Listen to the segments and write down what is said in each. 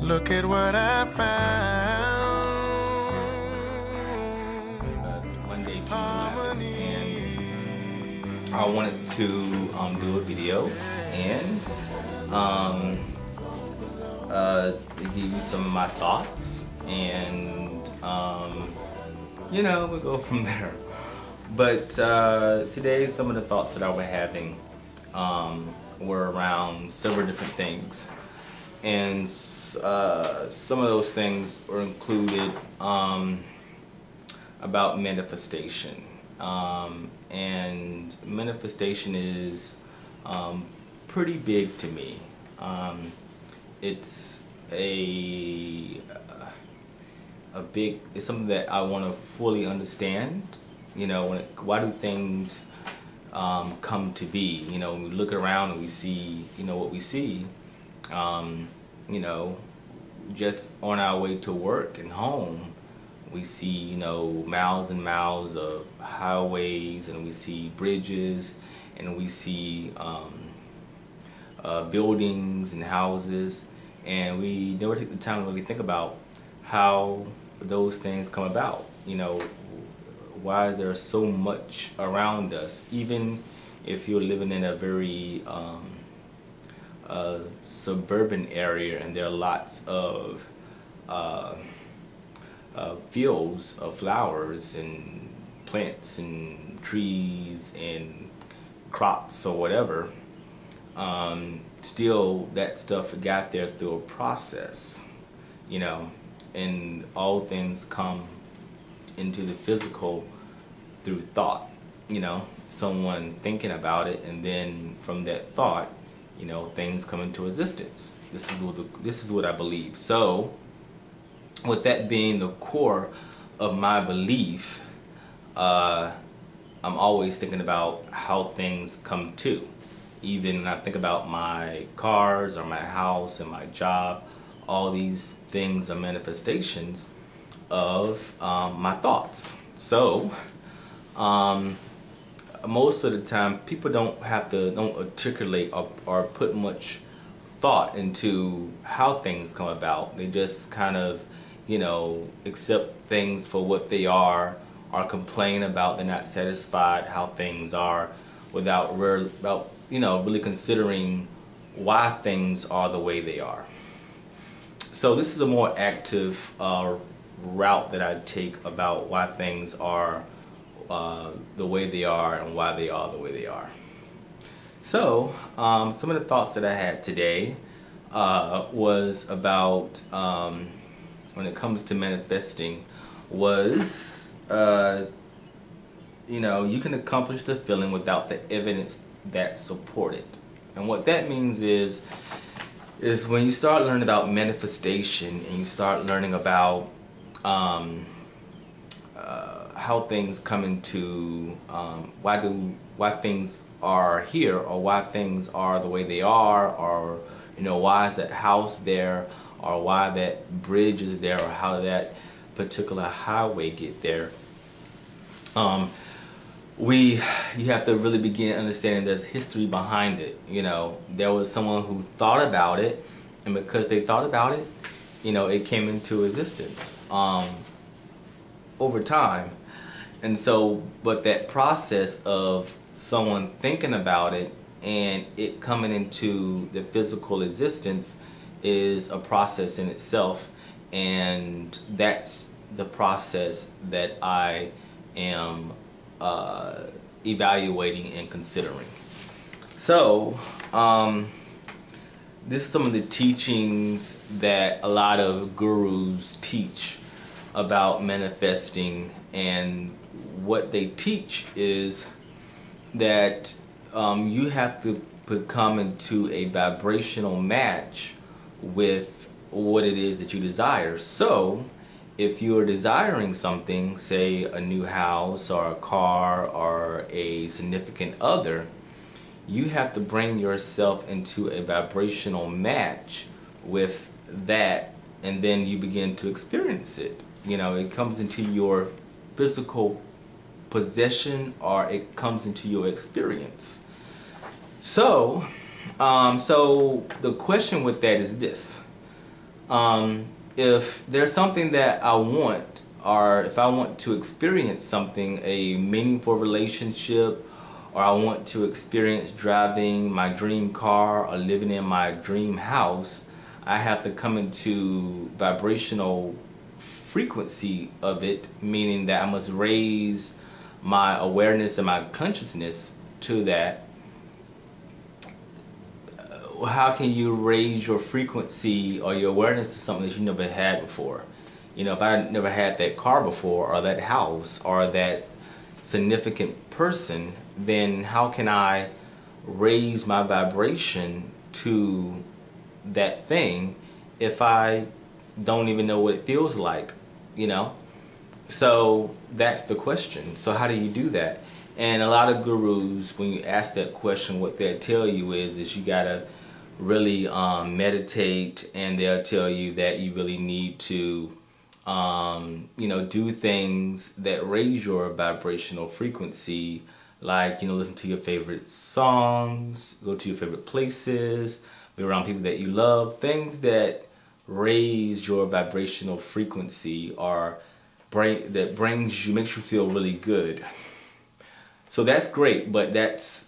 Look at what I found. One day and I wanted to do a video and give you some of my thoughts, and we'll go from there. But today, some of the thoughts that I was having were around several different things, and some of those things were included about manifestation. And manifestation is pretty big to me. It's it's something that I want to fully understand. Why do things come to be? When we look around and we see, what we see, just on our way to work and home, we see, miles and miles of highways, and we see bridges, and we see buildings and houses, and we never take the time to really think about how those things come about. Why is there so much around us? Even if you're living in a very suburban area, and there are lots of fields of flowers and plants and trees and crops or whatever, still that stuff got there through a process, and all things come into the physical through thought, someone thinking about it, and then from that thought, things come into existence. This is what I believe. So with that being the core of my belief, I'm always thinking about how things come to. Even when I think about my cars or my house and my job, all these things are manifestations of my thoughts. So most of the time people don't articulate or put much thought into how things come about. They just kind of accept things for what they are, or complain about they're not satisfied how things are, without really considering why things are the way they are. So this is a more active route that I take about why things are the way they are and why they are the way they are. So some of the thoughts that I had today was about when it comes to manifesting was you can accomplish the feeling without the evidence that support it. And what that means is when you start learning about manifestation and you start learning about how things come into why things are here, or why things are the way they are, or why is that house there, or why that bridge is there, or how did that particular highway get there. You have to really begin understanding there's history behind it. There was someone who thought about it, and because they thought about it, it came into existence over time. And so, but that process of someone thinking about it and it coming into the physical existence is a process in itself, and that's the process that I am evaluating and considering. So this is some of the teachings that a lot of gurus teach about manifesting, and what they teach is that you have to become into a vibrational match with what it is that you desire. So if you're desiring something, say a new house or a car or a significant other, you have to bring yourself into a vibrational match with that, and then you begin to experience it. It comes into your physical possession, or it comes into your experience. So the question with that is this: If there's something that I want, or if I want to experience something, a meaningful relationship, or I want to experience driving my dream car or living in my dream house, I have to come into vibrational frequency of it, meaning that I must raise my awareness and my consciousness to that. How can you raise your frequency or your awareness to something that you never had before? You know, if I never had that car before, or that house, or that significant person, then how can I raise my vibration to that thing if I don't even know what it feels like, you know? So that's the question. So how do you do that? And a lot of gurus, when you ask that question, what they'll tell you is you gotta really meditate, and they'll tell you that you really need to you know, do things that raise your vibrational frequency, like, you know, listen to your favorite songs, go to your favorite places, be around people that you love, things that raise your vibrational frequency, or that brings you, makes you feel really good. So that's great, but that's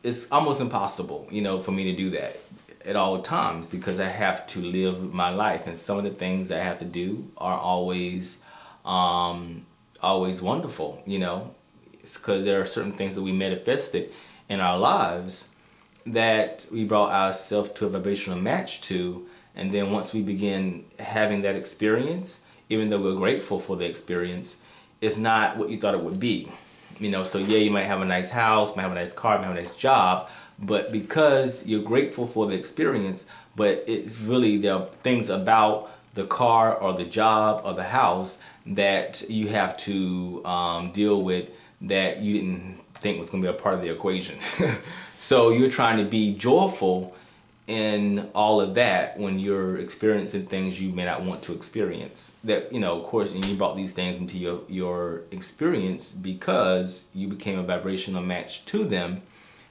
it's almost impossible, you know, for me to do that at all times, because I have to live my life, and some of the things that I have to do are always always wonderful, you know. It's because there are certain things that we manifested in our lives that we brought ourselves to a vibrational match to, and then once we begin having that experience, even though we're grateful for the experience, it's not what you thought it would be. You know, so yeah, you might have a nice house, might have a nice car, might have a nice job, but because you're grateful for the experience, but it's really, there are things about the car or the job or the house that you have to deal with that you didn't think was going to be a part of the equation. So you're trying to be joyful in all of that when you're experiencing things you may not want to experience. That, you know, of course, and you brought these things into your experience because you became a vibrational match to them,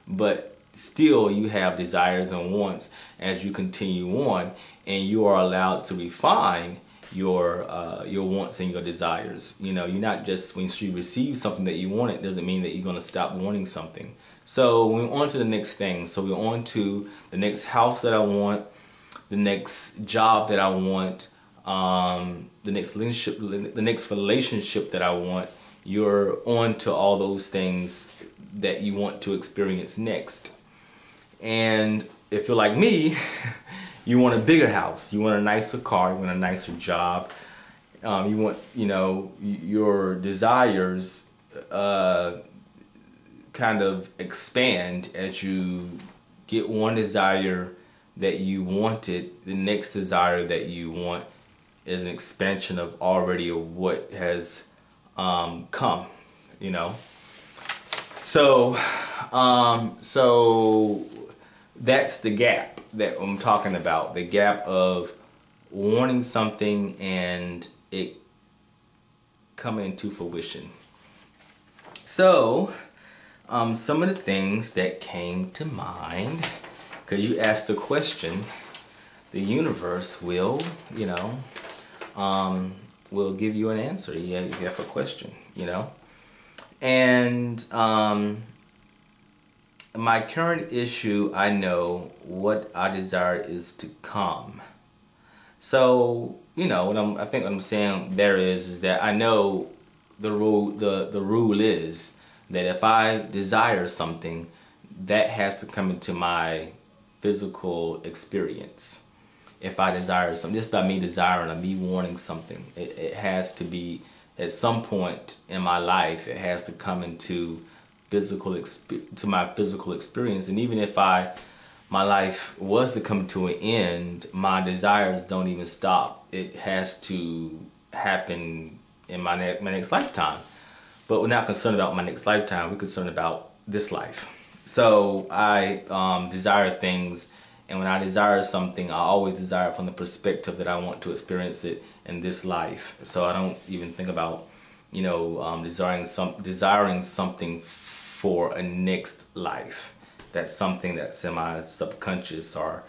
but still you have desires and wants as you continue on, and you are allowed to refine your wants and your desires. You know, you're not just, when you receive something that you want, it doesn't mean that you're going to stop wanting something. So we're on to the next thing. So we're on to the next house that I want, the next job that I want, the next relationship that I want. You're on to all those things that you want to experience next. And if you're like me, you want a bigger house, you want a nicer car, you want a nicer job, you want, you know, your desires kind of expand as you get one desire that you wanted. The next desire that you want is an expansion of already of what has come, you know. So so that's the gap that I'm talking about, the gap of wanting something and it coming into fruition. So some of the things that came to mind, because you asked the question, the universe will, you know, will give you an answer. You have a question, you know. And my current issue, I know what I desire is to come. So, you know, I think what I'm saying there is that I know the rule is that if I desire something, that has to come into my physical experience. If I desire something, just by me desiring or me wanting something, it has to be, at some point in my life, it has to come into my physical experience. And even if my life was to come to an end, my desires don't even stop. It has to happen in my next lifetime. But we're not concerned about my next lifetime, we're concerned about this life. So I desire things, and when I desire something, I always desire it from the perspective that I want to experience it in this life. So I don't even think about, you know, desiring something for a next life. That's something that's in my subconscious or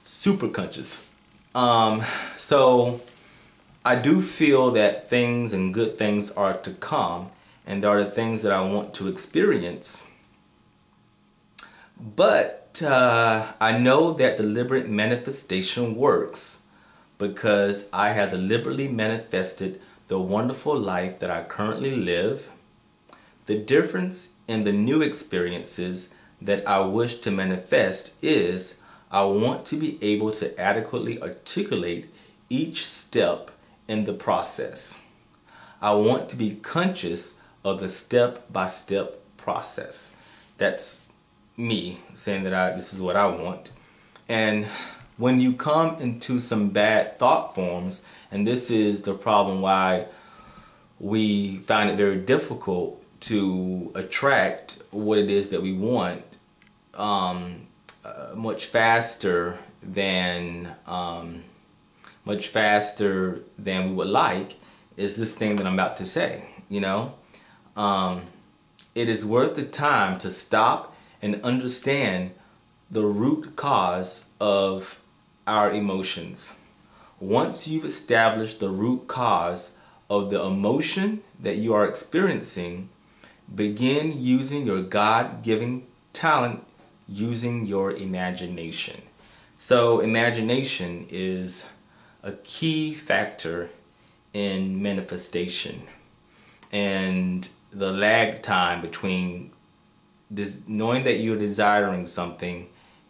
superconscious. So I do feel that things and good things are to come, and there are the things that I want to experience. But I know that deliberate manifestation works because I have deliberately manifested the wonderful life that I currently live. The difference in the new experiences that I wish to manifest is I want to be able to adequately articulate each step in the process. I want to be conscious of the step-by-step process. That's me saying that this is what I want. And when you come into some bad thought forms, and this is the problem why we find it very difficult to attract what it is that we want much faster than we would like, is this thing that I'm about to say. It is worth the time to stop and understand the root cause of our emotions. Once you've established the root cause of the emotion that you are experiencing, begin using your God-given talent, using your imagination. So imagination is a key factor in manifestation, and the lag time between this, knowing that you're desiring something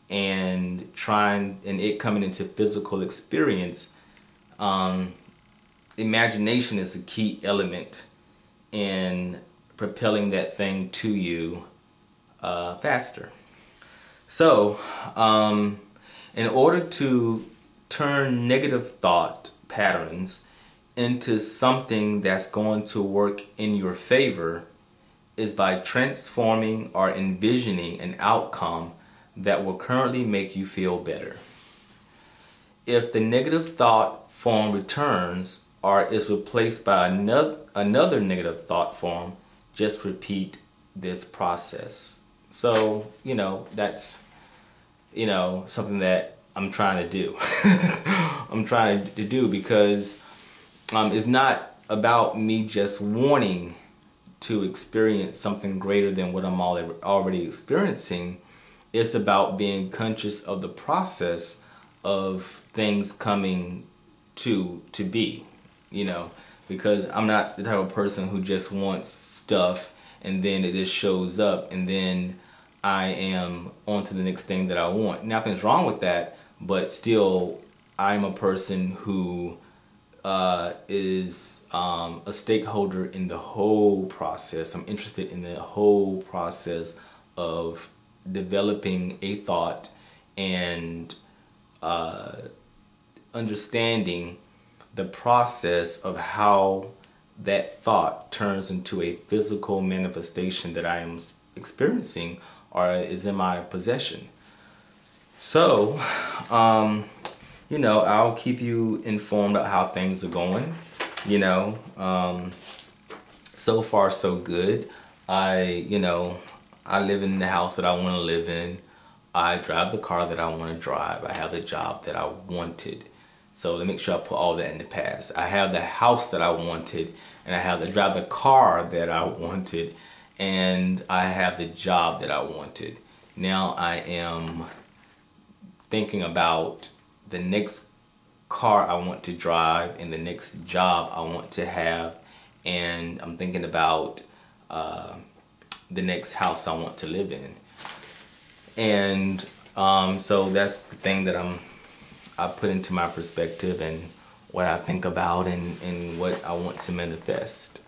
and it coming into physical experience. Imagination is the key element in propelling that thing to you faster. So in order to turn negative thought patterns into something that's going to work in your favor is by transforming or envisioning an outcome that will currently make you feel better. If the negative thought form returns or is replaced by another negative thought form, just repeat this process. So, that's, something that I'm trying to do. I'm trying to do because it's not about me just wanting to experience something greater than what I'm already experiencing. It's about being conscious of the process of things coming to be, because I'm not the type of person who just wants stuff and then it just shows up and then I am on to the next thing that I want. Nothing's wrong with that, but still I'm a person who is a stakeholder in the whole process. I'm interested in the whole process of developing a thought and understanding the process of how that thought turns into a physical manifestation that I am experiencing or is in my possession. So, I'll keep you informed about how things are going. So far so good. I live in the house that I want to live in. I drive the car that I want to drive. I have the job that I wanted. So to make sure I put all that in the past. I have the house that I wanted, and I have to drive the car that I wanted, and I have the job that I wanted. Now I am thinking about the next car I want to drive and the next job I want to have, and I'm thinking about the next house I want to live in. And so that's the thing that I put into my perspective and what I think about and what I want to manifest.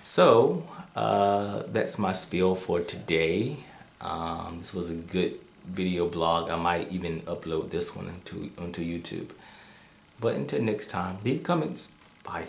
So that's my spiel for today. This was a good video blog. I might even upload this one onto YouTube. But until next time, leave comments. Bye.